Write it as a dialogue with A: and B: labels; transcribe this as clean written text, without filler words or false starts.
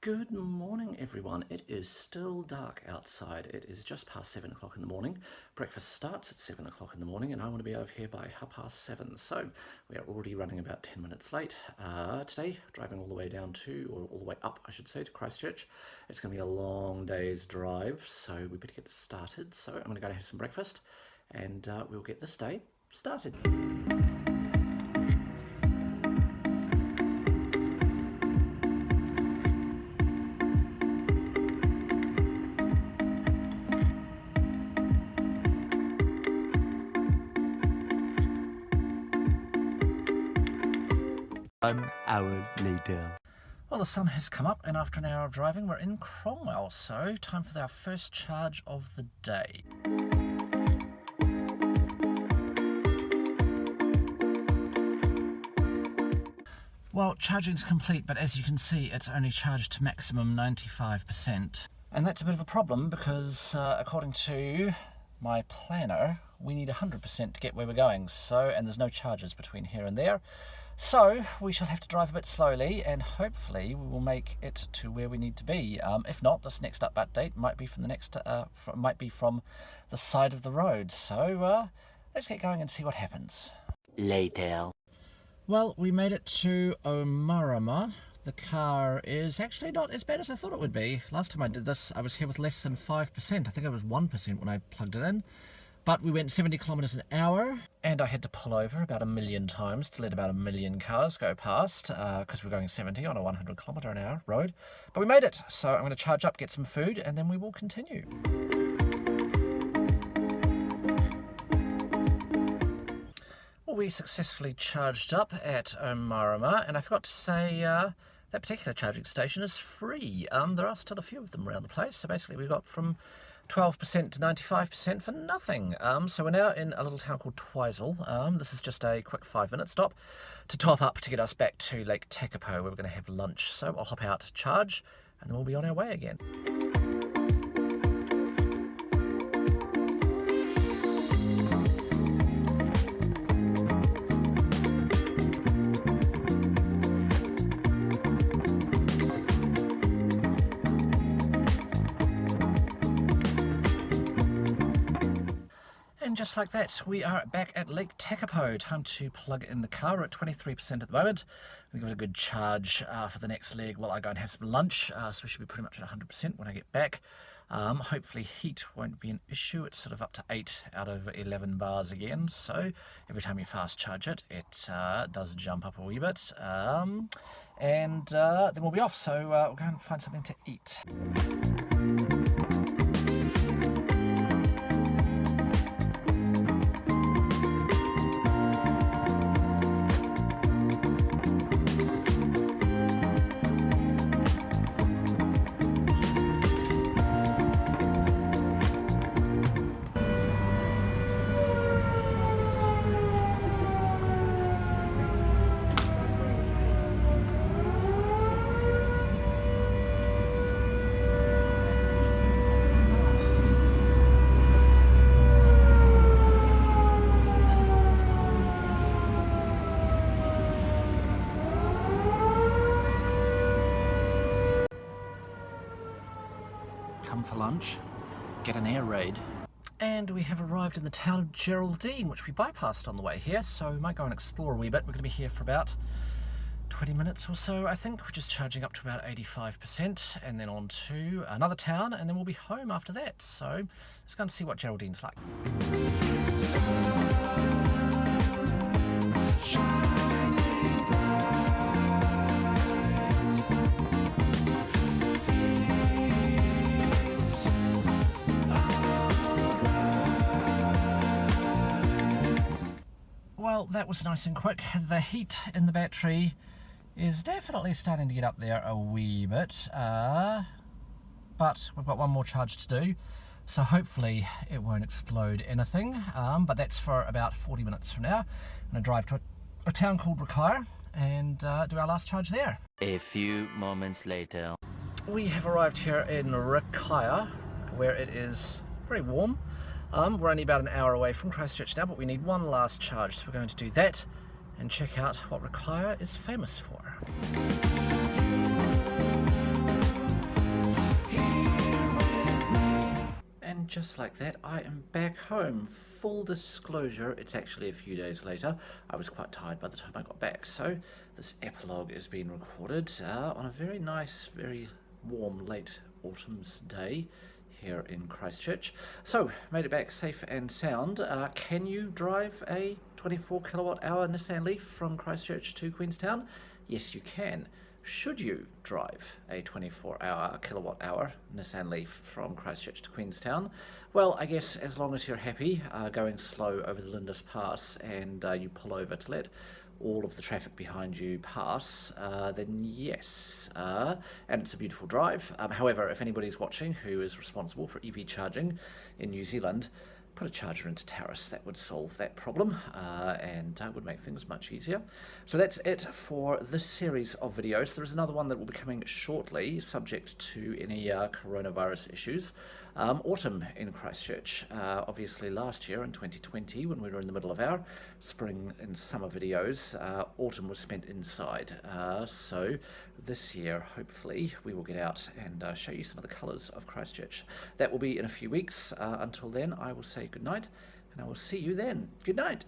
A: Good morning, everyone. It is still dark outside. It is just past 7 o'clock in the morning. Breakfast starts at 7 o'clock in the morning, and I want to be over here by 7:30. So we are already running about 10 minutes late. Today, driving all the way down to, or all the way up, I should say, to Christchurch. It's going to be a long day's drive, so we better get started. So I'm going to go and have some breakfast, and we'll get this day started.
B: An hour later.
A: Well, the sun has come up, and after an hour of driving, we're in Cromwell, so time for our first charge of the day. Well, charging's complete, but as you can see, it's only charged to maximum 95%. And that's a bit of a problem because, according to my planner, we need 100% to get where we're going, and there's no charges between here and there. So we shall have to drive a bit slowly, and hopefully we will make it to where we need to be. If not, this next update might be from the side of the road. So let's get going and see what happens.
B: Later.
A: Well, we made it to Omarama. The car is actually not as bad as I thought it would be. Last time I did this, I was here with less than 5%. I think it was 1% when I plugged it in. But we went 70 kilometres an hour, and I had to pull over about 1 million times to let about 1 million cars go past, because we're going 70 on a 100 kilometre an hour road. But we made it, so I'm going to charge up, get some food, and then we will continue. Well, we successfully charged up at Omarama, and I forgot to say that particular charging station is free. There are still a few of them around the place, so basically we got from 12% to 95% for nothing. So we're now in a little town called Twizel. This is just a quick 5-minute stop to top up to get us back to Lake Tekapo, where we're going to have lunch. So I'll hop out, charge, and then we'll be on our way again. Just like that, we are back at Lake Tekapo. Time to plug in the car. We're at 23% at the moment. We've got a good charge for the next leg while I go and have some lunch, so we should be pretty much at 100% when I get back. Hopefully heat won't be an issue. It's sort of up to 8 out of 11 bars again, so every time you fast charge it, it does jump up a wee bit. And then we'll be off, so we'll go and find something to eat. Come for lunch, get an air raid. And we have arrived in the town of Geraldine, which we bypassed on the way here, so we might go and explore a wee bit. We're going to be here for about 20 minutes or so, I think. We're just charging up to about 85%, and then on to another town, and then we'll be home after that. So let's go and see what Geraldine's like. Well, that was nice and quick. The heat in the battery is definitely starting to get up there a wee bit, but we've got one more charge to do, so hopefully it won't explode anything, but that's for about 40 minutes from now. I'm going to drive to a town called Rakaia and do our last charge there.
B: A few moments later.
A: We have arrived here in Rakaia, where it is very warm. We're only about an hour away from Christchurch now, but we need one last charge, so we're going to do that and check out what Rakaia is famous for. just like that, I am back home. Full disclosure, it's actually a few days later. I was quite tired by the time I got back, so this epilogue is being recorded on a very nice, very warm late autumn's day here in Christchurch. So, made it back safe and sound. Can you drive a 24 kilowatt hour Nissan Leaf from Christchurch to Queenstown? Yes, you can. Should you drive a 24 kilowatt hour Nissan Leaf from Christchurch to Queenstown? Well, I guess as long as you're happy going slow over the Lindis Pass and you pull over to let all of the traffic behind you pass, then yes. And it's a beautiful drive. However, if anybody's watching who is responsible for EV charging in New Zealand, put a charger into Terrace. That would solve that problem and would make things much easier. So that's it for this series of videos. There is another one that will be coming shortly, subject to any coronavirus issues. Autumn in Christchurch. Obviously last year in 2020, when we were in the middle of our spring and summer videos, autumn was spent inside. So this year, hopefully, we will get out and show you some of the colours of Christchurch. That will be in a few weeks. Until then, I will say good night, and I will see you then. Good night.